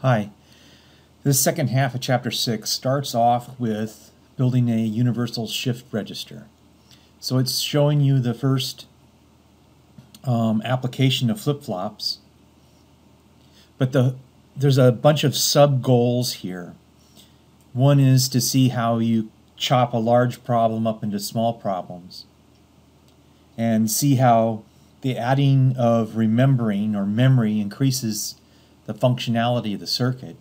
Hi. This second half of Chapter 6 starts off with building a universal shift register. So it's showing you the first application of flip-flops, but there's a bunch of sub-goals here. One is to see how you chop a large problem up into small problems and see how the adding of remembering or memory increases the functionality of the circuit.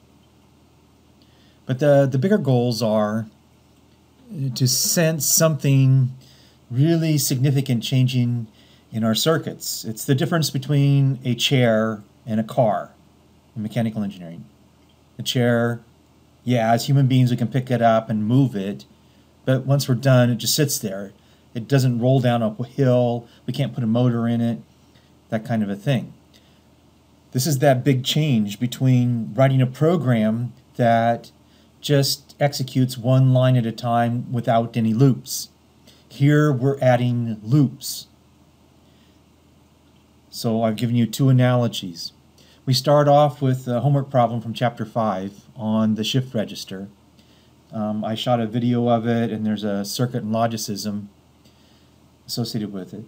But the bigger goals are to sense something really significant changing in our circuits. It's the difference between a chair and a car in mechanical engineering. A chair, yeah, as human beings we can pick it up and move it, but once we're done it just sits there. It doesn't roll down a hill, we can't put a motor in it, that kind of a thing. This is that big change between writing a program that just executes one line at a time without any loops. Here we're adding loops. So I've given you two analogies. We start off with a homework problem from Chapter 5 on the shift register. I shot a video of it, and there's a circuit and logicism associated with it.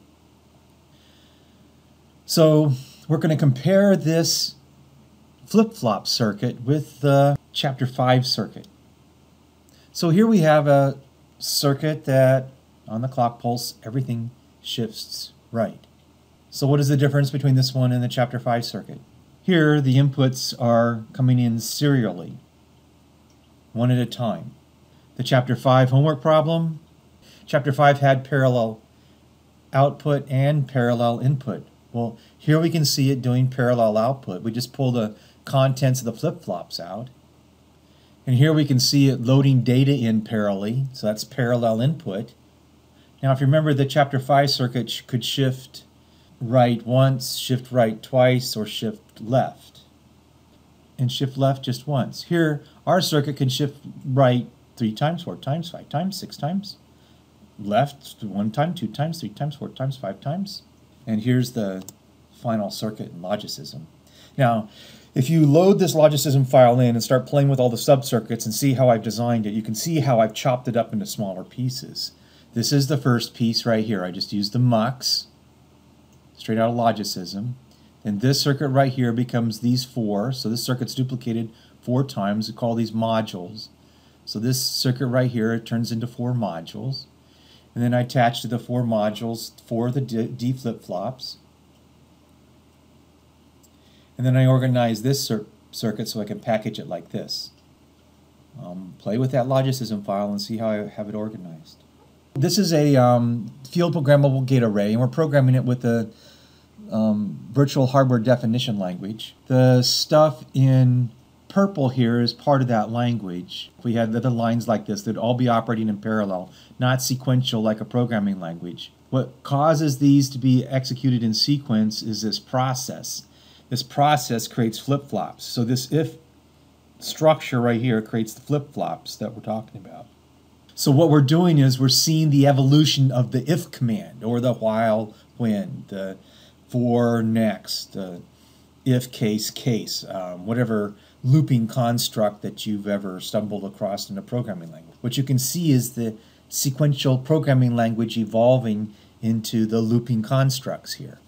So we're going to compare this flip-flop circuit with the Chapter 5 circuit. So here we have a circuit that on the clock pulse everything shifts right. So what is the difference between this one and the Chapter 5 circuit? Here the inputs are coming in serially, one at a time. The Chapter 5 homework problem, Chapter 5 had parallel output and parallel input. Well, here we can see it doing parallel output. We just pull the contents of the flip-flops out. And here we can see it loading data in parallelly, so that's parallel input. Now if you remember, the Chapter 5 circuit could shift right once, shift right twice, or shift left. And shift left just once. Here, our circuit can shift right 3 times, 4 times, 5 times, 6 times. Left 1 time, 2 times, 3 times, 4 times, 5 times. And here's the final circuit and logicism. Now, if you load this logicism file in and start playing with all the subcircuits and see how I've designed it, you can see how I've chopped it up into smaller pieces. This is the first piece right here. I just used the mux, straight out of logicism. And this circuit right here becomes these 4. So this circuit's duplicated 4 times. We call these modules. So this circuit right here, it turns into 4 modules. And then I attach to the 4 modules 4 of the D flip-flops. And then I organize this circuit so I can package it like this. Play with that logicism file and see how I have it organized. This is a field programmable gate array, and we're programming it with the virtual hardware definition language. The stuff in purple here is part of that language. If we had other lines like this, they'd all be operating in parallel, not sequential like a programming language. What causes these to be executed in sequence is this process. This process creates flip-flops. So this if structure right here creates the flip-flops that we're talking about. So what we're doing is we're seeing the evolution of the if command, or the while, when, the for, next, the if, case, whatever looping construct that you've ever stumbled across in a programming language. What you can see is the sequential programming language evolving into the looping constructs here.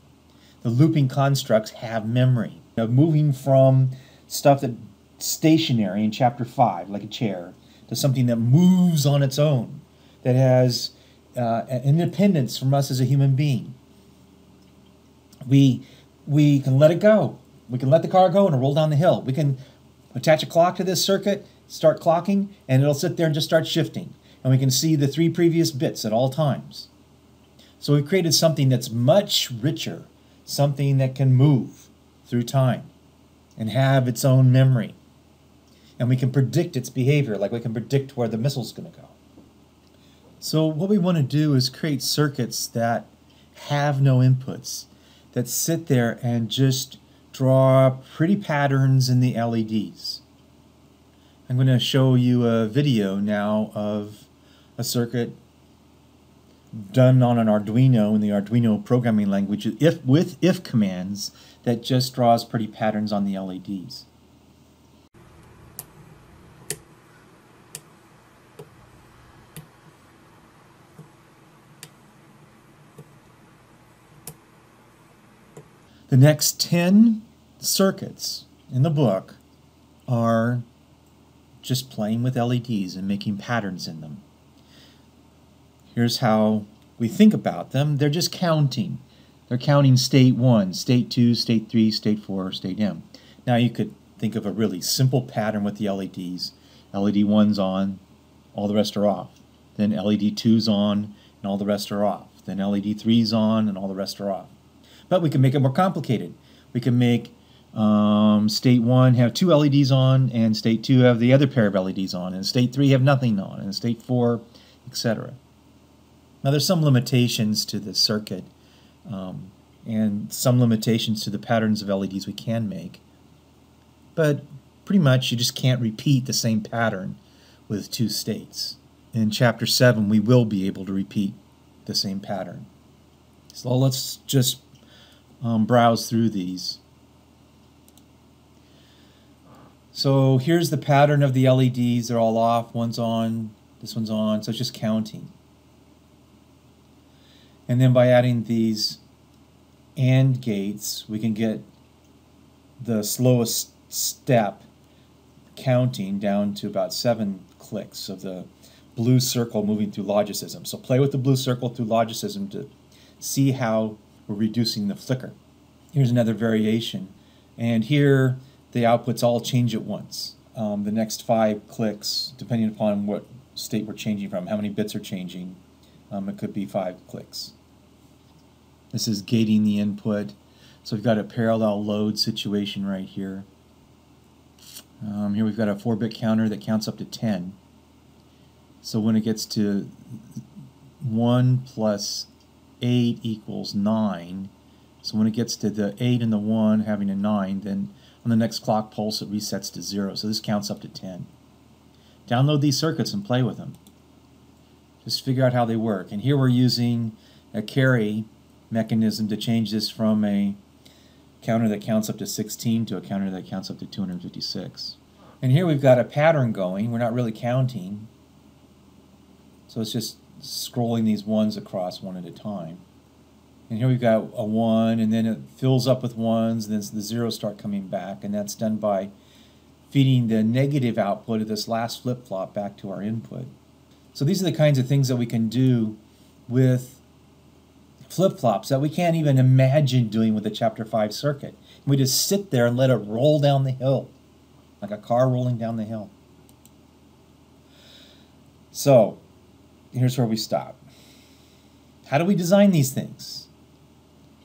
The looping constructs have memory. Now, moving from stuff that's stationary in Chapter 5, like a chair, to something that moves on its own, that has independence from us as a human being. We can let it go. We can let the car go and roll down the hill. We can attach a clock to this circuit, start clocking, and it'll sit there and just start shifting. And we can see the 3 previous bits at all times. So we created something that's much richer, something that can move through time and have its own memory. And we can predict its behavior, like we can predict where the missile's going to go. So what we want to do is create circuits that have no inputs, that sit there and just draw pretty patterns in the LEDs. I'm going to show you a video now of a circuit done on an Arduino in the Arduino programming language with if commands that just draws pretty patterns on the LEDs. The next 10 circuits in the book are just playing with LEDs and making patterns in them. Here's how we think about them. They're just counting. They're counting state 1, state 2, state 3, state 4, state M. Now you could think of a really simple pattern with the LEDs. LED 1's on, all the rest are off. Then LED 2's on, and all the rest are off. Then LED 3's on, and all the rest are off. But we can make it more complicated. We can make state 1 have 2 LEDs on, and state 2 have the other pair of LEDs on, and state 3 have nothing on, and state 4, etc. Now there's some limitations to this circuit, and some limitations to the patterns of LEDs we can make. But pretty much you just can't repeat the same pattern with 2 states. In Chapter 7 we will be able to repeat the same pattern. So let's just browse through these. So here's the pattern of the LEDs. They're all off. One's on, this one's on, so it's just counting. And then by adding these AND gates, we can get the slowest step counting down to about 7 clicks of the blue circle moving through logicism. So play with the blue circle through logicism to see how we're reducing the flicker. Here's another variation. And here the outputs all change at once. The next 5 clicks, depending upon what state we're changing from, how many bits are changing, it could be 5 clicks. This is gating the input. So we've got a parallel load situation right here. Here we've got a 4-bit counter that counts up to 10. So when it gets to 1 plus 8 equals 9, so when it gets to the 8 and the 1 having a 9, then on the next clock pulse it resets to 0. So this counts up to 10. Download these circuits and play with them. Just figure out how they work. And here we're using a carry mechanism to change this from a counter that counts up to 16 to a counter that counts up to 256. And here we've got a pattern going. We're not really counting. So it's just scrolling these ones across one at a time. And here we've got a 1, and then it fills up with 1s, and then the zeros start coming back, and that's done by feeding the negative output of this last flip-flop back to our input. So these are the kinds of things that we can do with flip-flops that we can't even imagine doing with a Chapter 5 circuit. We just sit there and let it roll down the hill, like a car rolling down the hill. So here's where we stop. How do we design these things?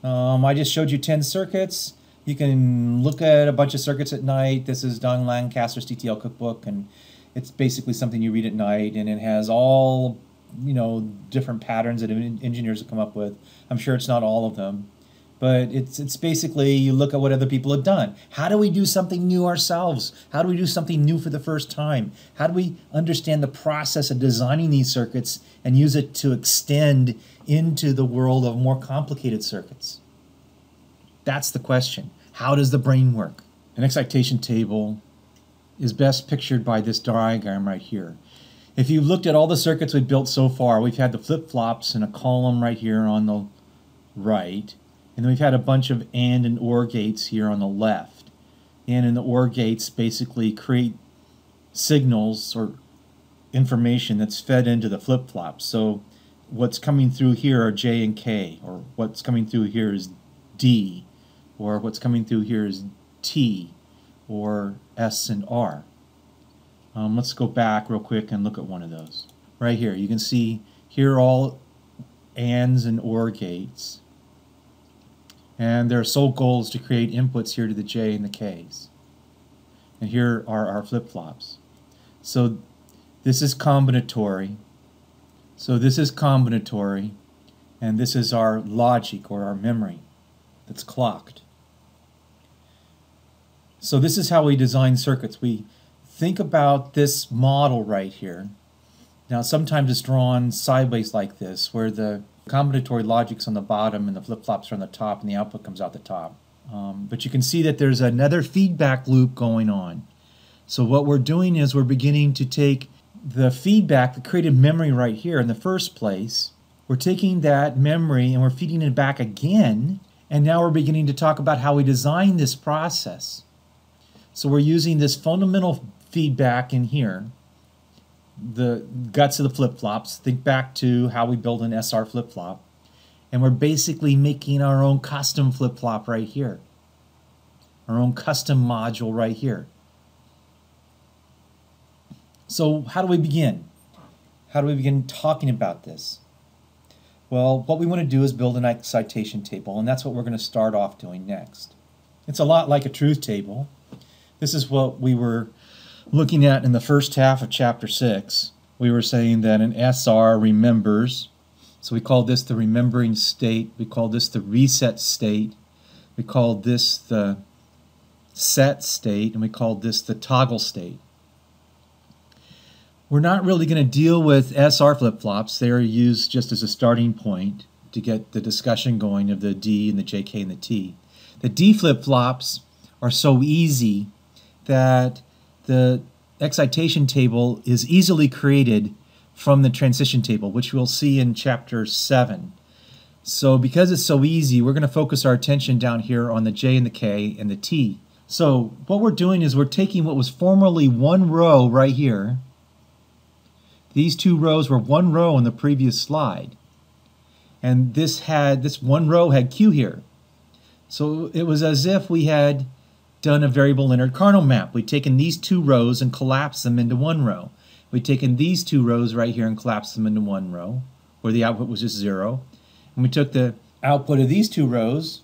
I just showed you 10 circuits. You can look at a bunch of circuits at night. This is Don Lancaster's TTL cookbook, and it's basically something you read at night, and it has all, different patterns that engineers have come up with. I'm sure it's not all of them, but it's basically you look at what other people have done. How do we do something new ourselves? How do we do something new for the first time? How do we understand the process of designing these circuits and use it to extend into the world of more complicated circuits? That's the question. How does the brain work? An excitation table is best pictured by this diagram right here. If you looked at all the circuits we've built so far, we've had the flip-flops in a column right here on the right, and then we've had a bunch of AND and OR gates here on the left. AND and the OR gates basically create signals or information that's fed into the flip-flops. So what's coming through here are J and K, or what's coming through here is D, or what's coming through here is T, or S and R. Let's go back real quick and look at one of those. Right here, you can see here are all ANDs and OR gates. And their sole goal is to create inputs here to the J and the Ks. And here are our flip-flops. So this is combinatory. So this is combinatory. And this is our logic, or our memory, that's clocked. So this is how we design circuits. We think about this model right here. Now sometimes it's drawn sideways like this, where the combinatory logic's on the bottom and the flip-flops are on the top and the output comes out the top. But you can see that there's another feedback loop going on. So what we're doing is we're beginning to take the feedback that created memory right here in the first place. We're taking that memory and we're feeding it back again, And now we're beginning to talk about how we design this process. So we're using this fundamental feedback in here, the guts of the flip-flops. Think back to how we build an SR flip-flop. And we're basically making our own custom flip-flop right here. Our own custom module right here. So how do we begin? How do we begin talking about this? Well, what we want to do is build an excitation table, and that's what we're going to start off doing next. It's a lot like a truth table. This is what we were looking at in the first half of chapter 6. We were saying that an SR remembers. So we called this the remembering state. We called this the reset state. We called this the set state, and we called this the toggle state. We're not really going to deal with SR flip-flops. They are used just as a starting point to get the discussion going of the D and the JK and the T. The D flip-flops are so easy that the excitation table is easily created from the transition table, which we'll see in chapter 7. So because it's so easy, we're going to focus our attention down here on the J and the K and the T. So what we're doing is we're taking what was formerly one row right here. These two rows were one row in the previous slide. And this one row had Q here. So it was as if we had done a variable linear cardinal map. We'd taken these two rows and collapsed them into one row. We'd taken these two rows right here and collapsed them into one row, where the output was just 0. And we took the output of these two rows,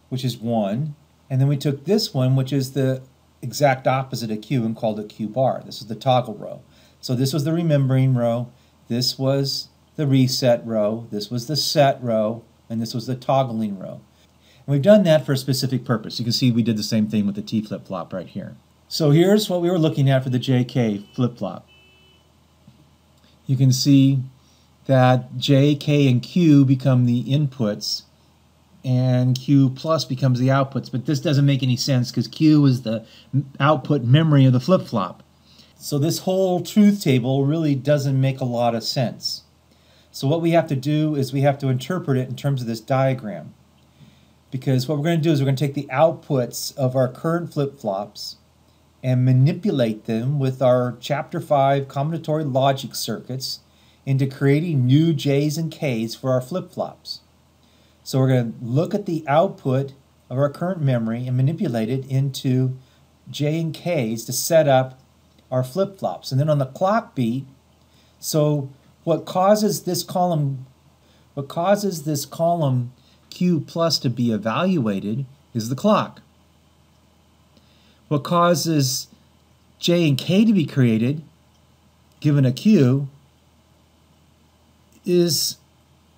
which is 1, and then we took this one, which is the exact opposite of Q, and called it Q bar. This is the toggle row. So this was the remembering row, this was the reset row, this was the set row, and this was the toggling row. And we've done that for a specific purpose. You can see we did the same thing with the T flip-flop right here. So here's what we were looking at for the JK flip-flop. You can see that J, K, and Q become the inputs, and Q plus becomes the outputs. But this doesn't make any sense because Q is the output memory of the flip-flop. So this whole truth table really doesn't make a lot of sense. So what we have to do is we have to interpret it in terms of this diagram. Because what we're going to do is we're going to take the outputs of our current flip-flops and manipulate them with our Chapter 5 combinatory logic circuits into creating new J's and K's for our flip-flops. So we're going to look at the output of our current memory and manipulate it into J and K's to set up our flip-flops. And then on the clock beat, so what causes this column Q plus to be evaluated is the clock. What causes J and K to be created, given a Q, is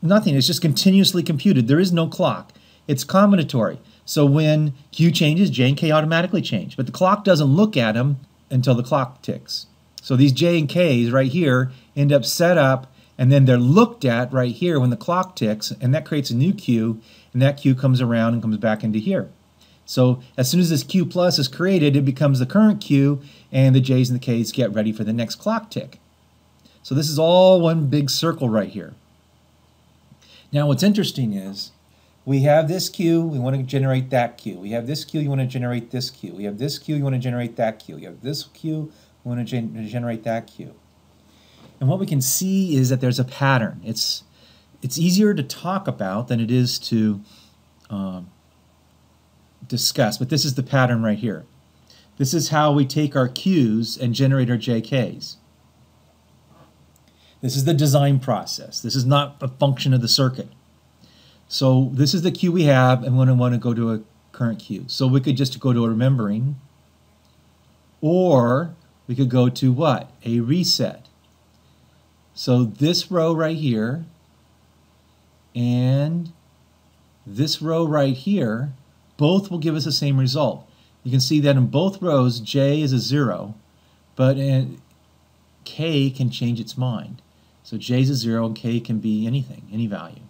nothing. It's just continuously computed. There is no clock. It's combinatory. So when Q changes, J and K automatically change. But the clock doesn't look at them until the clock ticks. So these J and K's right here end up set up, and then they're looked at right here when the clock ticks, and that creates a new Q, and that Q comes around and comes back into here. So as soon as this Q plus is created, it becomes the current Q, and the J's and the K's get ready for the next clock tick. So this is all one big circle right here. Now what's interesting is we have this Q, we want to generate that Q. We have this Q, you want to generate this Q. We have this Q, you want to generate that Q. You have this Q, you want to generate that Q. And what we can see is that there's a pattern. It's easier to talk about than it is to discuss, but this is the pattern right here. This is how we take our Q's and generate our JK's. This is the design process. This is not a function of the circuit. So this is the Q we have, and we want to go to a current Q. So we could just go to a remembering, or we could go to what? A reset. So this row right here and this row right here, both will give us the same result. You can see that in both rows, J is a 0, but K can change its mind. So J is a 0 and K can be anything, any value.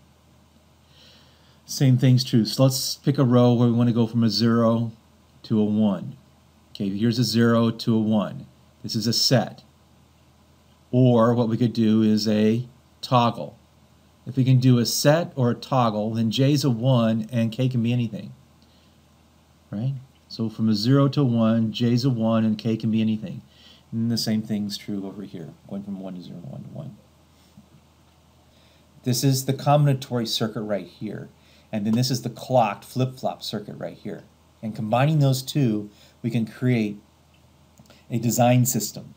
Same thing's true. So let's pick a row where we want to go from a 0 to a 1. Okay, here's a 0 to a 1. This is a set. Or what we could do is a toggle. If we can do a set or a toggle, then J is a 1 and K can be anything, right? So from a 0 to 1, J is a 1 and K can be anything. And the same thing's true over here, going from 1 to 0 to 1 to 1. This is the combinatory circuit right here. And then this is the clocked flip-flop circuit right here. And combining those two, we can create a design system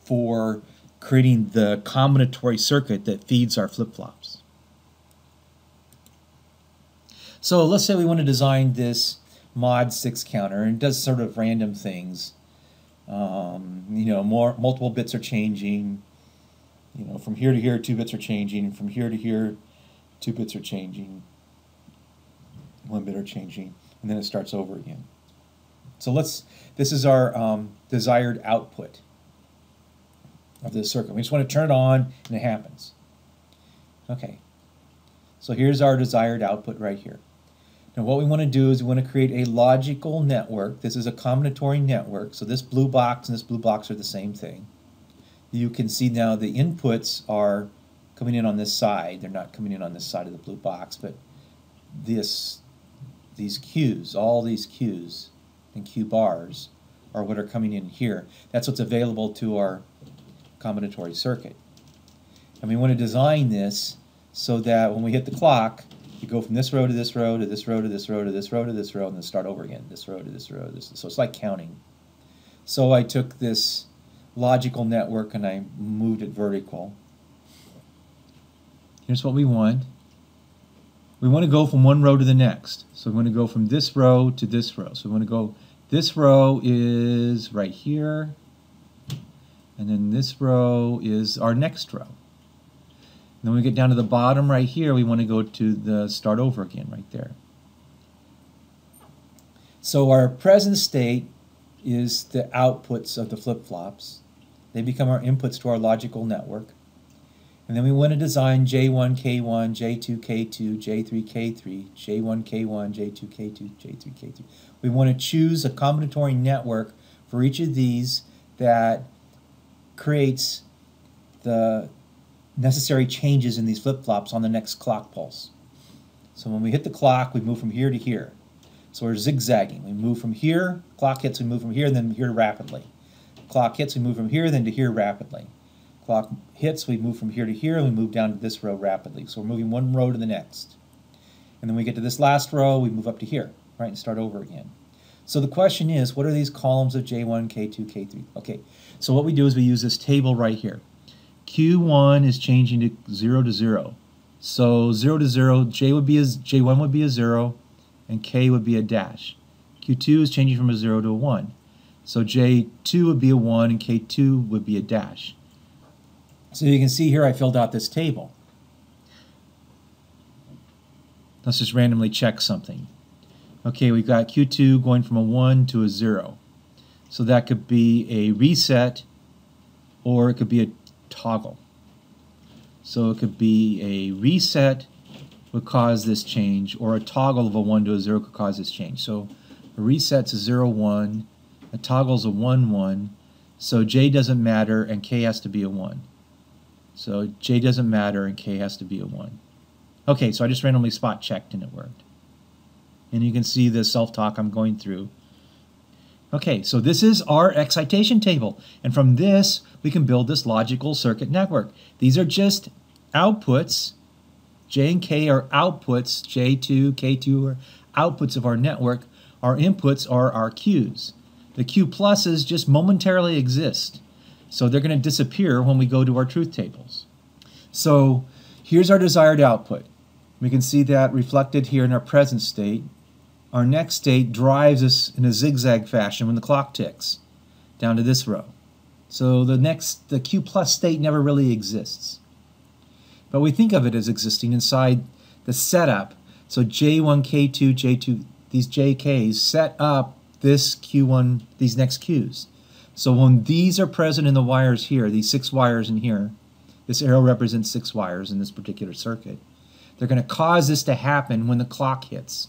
for creating the combinatory circuit that feeds our flip-flops. So let's say we want to design this mod 6 counter, and it does sort of random things. Multiple bits are changing. From here to here, 2 bits are changing. From here to here, 2 bits are changing. 1 bit are changing, and then it starts over again. So this is our desired output of this circuit. We just want to turn it on, and it happens. Okay, so here's our desired output right here. Now what we want to do is we want to create a logical network. This is a combinatory network, so this blue box and this blue box are the same thing. You can see now the inputs are coming in on this side. They're not coming in on this side of the blue box, but these Q's, all these Q's and Q bars are what are coming in here. That's what's available to our combinatory circuit. And we want to design this so that when we hit the clock, you go from this row to this row to this row to this row to this row to this row, and then start over again. This row to this row. So it's like counting. So I took this logical network and I moved it vertical. Here's what we want. We want to go from one row to the next. So we want to go from this row to this row. So we want to go, this row is right here, and then this row is our next row. And then when we get down to the bottom right here, we want to go to the start over again right there. So our present state is the outputs of the flip-flops. They become our inputs to our logical network. And then we want to design J1, K1, J2, K2, J3, K3, J1, K1, J2, K2, J3, K3. We want to choose a combinatory network for each of these that creates the necessary changes in these flip-flops on the next clock pulse. So when we hit the clock, we move from here to here. So we're zigzagging. We move from here, clock hits, we move from here, then here rapidly. Clock hits, we move from here, then to here rapidly. Clock hits, we move from here to here, and we move down to this row rapidly. So we're moving one row to the next. And then we get to this last row, we move up to here, right, and start over again. So the question is, what are these columns of J1, K2, K3? Okay, so what we do is we use this table right here. Q1 is changing to 0 to 0. So 0 to 0, J1 would be a 0, and K would be a dash. Q2 is changing from a 0 to a 1. So J2 would be a 1, and K2 would be a dash. So you can see here I filled out this table. Let's just randomly check something. Okay, we've got Q2 going from a 1 to a 0. So that could be a reset, or it could be a toggle. So it could be a reset would cause this change, or a toggle of a 1 to a 0 could cause this change. So a reset's a 0, 1, a toggle's a 1, 1, so J doesn't matter and K has to be a 1. So J doesn't matter and K has to be a 1. Okay, so I just randomly spot checked and it worked. And you can see the self-talk I'm going through. Okay, so this is our excitation table. And from this, we can build this logical circuit network. These are just outputs. J and K are outputs. J2, K2 are outputs of our network. Our inputs are our Qs. The Q pluses just momentarily exist. So they're going to disappear when we go to our truth tables. So here's our desired output. We can see that reflected here in our present state. Our next state drives us in a zigzag fashion when the clock ticks down to this row. So the Q plus state never really exists. But we think of it as existing inside the setup. So J1, K2, J2, these JKs set up this Q1, these next Qs. So when these are present in the wires here, these 6 wires in here, this arrow represents 6 wires in this particular circuit, they're going to cause this to happen when the clock hits.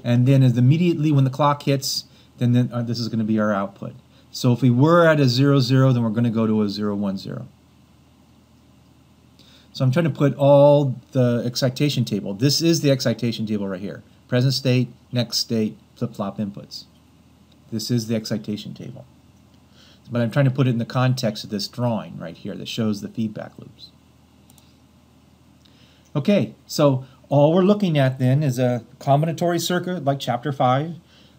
And then immediately when the clock hits, then this is going to be our output. So if we were at a 0, 0, then we're going to go to a 0, 1, 0. So I'm trying to put all the excitation table. This is the excitation table right here. Present state, next state, flip-flop inputs. This is the excitation table. But I'm trying to put it in the context of this drawing right here that shows the feedback loops. Okay, so all we're looking at then is a combinatory circuit like chapter 5,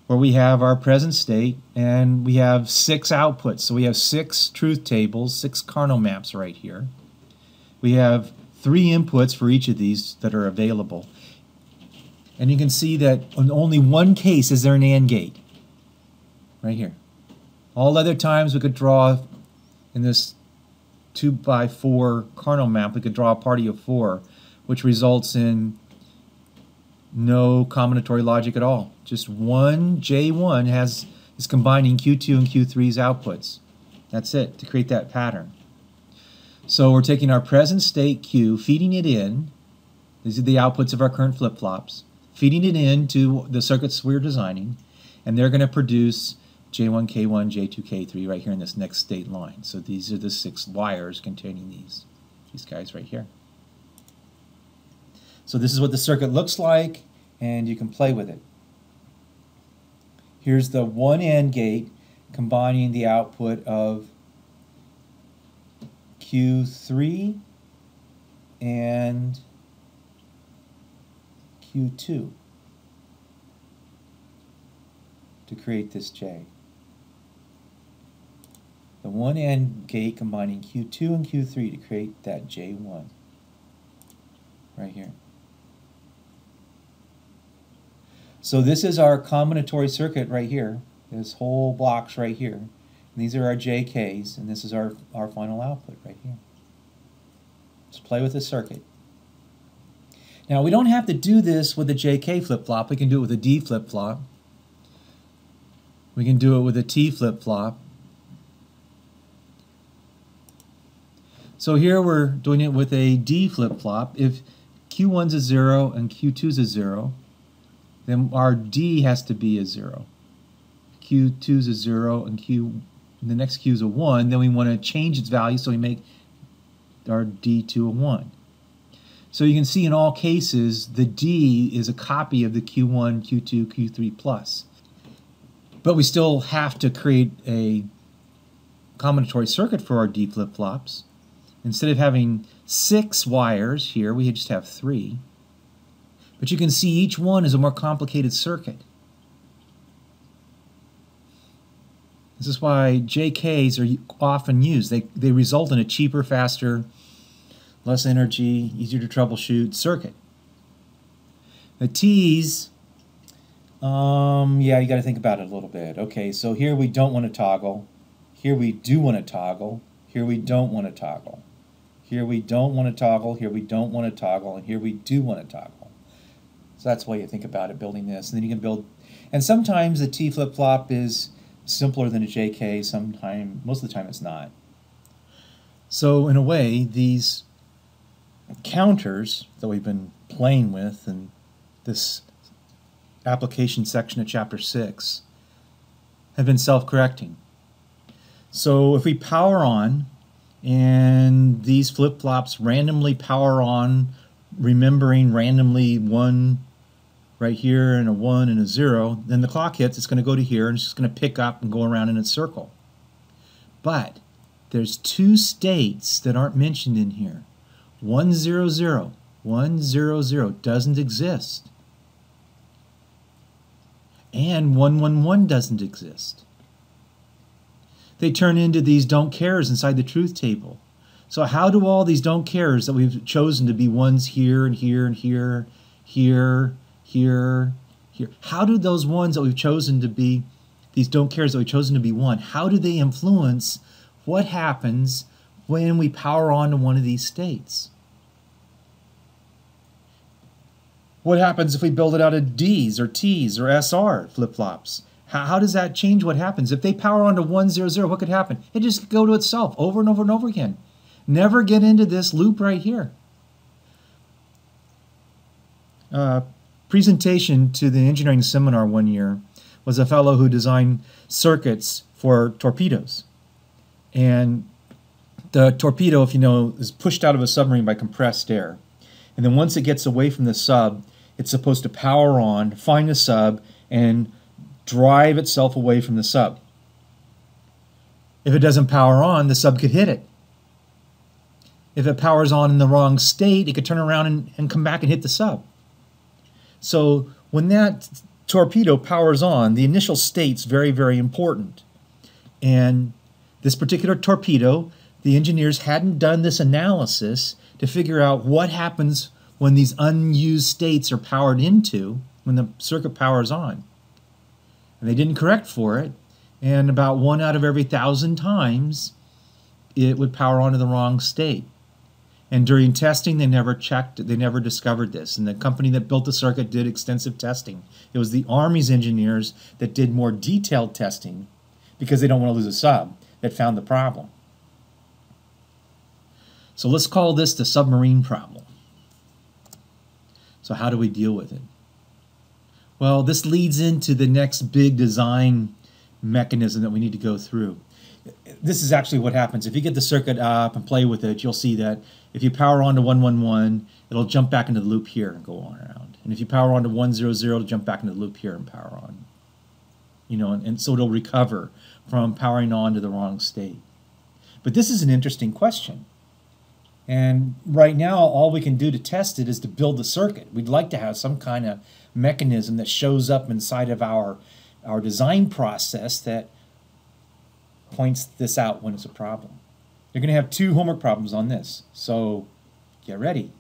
where we have our present state and we have 6 outputs. So we have 6 truth tables, 6 Carnot maps right here. We have 3 inputs for each of these that are available. And you can see that in only one case is there an AND gate, right here. All other times we could draw, in this 2x4 Carnot map, we could draw a party of 4, which results in no combinatory logic at all. Just one J1 is combining Q2 and Q3's outputs. That's it, to create that pattern. So we're taking our present state Q, feeding it in. These are the outputs of our current flip-flops. Feeding it into the circuits we're designing, and they're going to produce J1, K1, J2, K3 right here in this next state line. So these are the 6 wires containing these guys right here. So this is what the circuit looks like, and you can play with it. Here's the one AND gate combining the output of Q3 and Q2 to create this J. The one AND gate combining Q2 and Q3 to create that J1 right here. So this is our combinatory circuit right here. This whole block's right here. And these are our JKs, and this is our final output right here. Let's play with the circuit. Now we don't have to do this with a JK flip-flop. We can do it with a D flip-flop. We can do it with a T flip-flop. So here we're doing it with a D flip-flop. If Q1's a 0 and Q2's a 0, then our D has to be a 0. Q2's a 0 and the next Q's a 1. Then we want to change its value, so we make our D2 a 1. So you can see in all cases the D is a copy of the Q1, Q2, Q3 plus. But we still have to create a combinatory circuit for our D flip-flops. Instead of having 6 wires here, we just have 3. But you can see each one is a more complicated circuit. This is why JKs are often used. They result in a cheaper, faster, less energy, easier to troubleshoot circuit. The T's, yeah, you got to think about it a little bit. Okay, so here we don't want to toggle. Here we do want to toggle. Here we don't want to toggle. Here we don't want to toggle. Here we don't want to toggle. And here we do want to toggle. So that's the way you think about it, building this. And then you can build, and sometimes the T flip-flop is simpler than a JK, most of the time it's not. So in a way, these counters that we've been playing with in this application section of chapter 6 have been self-correcting. So if we power on, and these flip-flops randomly power on, remembering randomly 1 right here and a 1 and a 0, then the clock hits, it's going to go to here, and it's just going to pick up and go around in its circle. But there's 2 states that aren't mentioned in here. 1, 0, 0. 1, 0, 0 doesn't exist. And 1, 1, 1 doesn't exist. They turn into these don't cares inside the truth table. So how do all these don't cares that we've chosen to be ones here and here and here, here, here, here, how do those ones that we've chosen to be, these don't cares that we've chosen to be 1, how do they influence what happens when we power on to one of these states? What happens if we build it out of D's or T's or SR flip-flops? How does that change what happens? If they power on to 1, 0, 0, what could happen? It just go to itself over and over and over again. Never get into this loop right here. Presentation to the engineering seminar one year was a fellow who designed circuits for torpedoes. And The torpedo, if you know, is pushed out of a submarine by compressed air. And then once it gets away from the sub, it's supposed to power on, find the sub, and drive itself away from the sub. If it doesn't power on, the sub could hit it. If it powers on in the wrong state, it could turn around and come back and hit the sub. So when that torpedo powers on, the initial state's very, very important. And this particular torpedo, the engineers hadn't done this analysis to figure out what happens when these unused states are powered into, when the circuit powers on. And they didn't correct for it, and about 1 out of every 1,000 times, it would power on to the wrong state. And during testing, they never checked, they never discovered this. And the company that built the circuit did extensive testing. It was the Army's engineers that did more detailed testing, because they don't want to lose a sub, that found the problem. So let's call this the submarine problem. So how do we deal with it? Well, this leads into the next big design mechanism that we need to go through. This is actually what happens. If you get the circuit up and play with it, you'll see that if you power on to 111, it'll jump back into the loop here and go on around. And if you power on to 100, it'll jump back into the loop here and power on. You know, and so it'll recover from powering on to the wrong state. But this is an interesting question. And right now, all we can do to test it is to build the circuit. We'd like to have some kind of mechanism that shows up inside of our design process that points this out when it's a problem. You're going to have 2 homework problems on this, so get ready.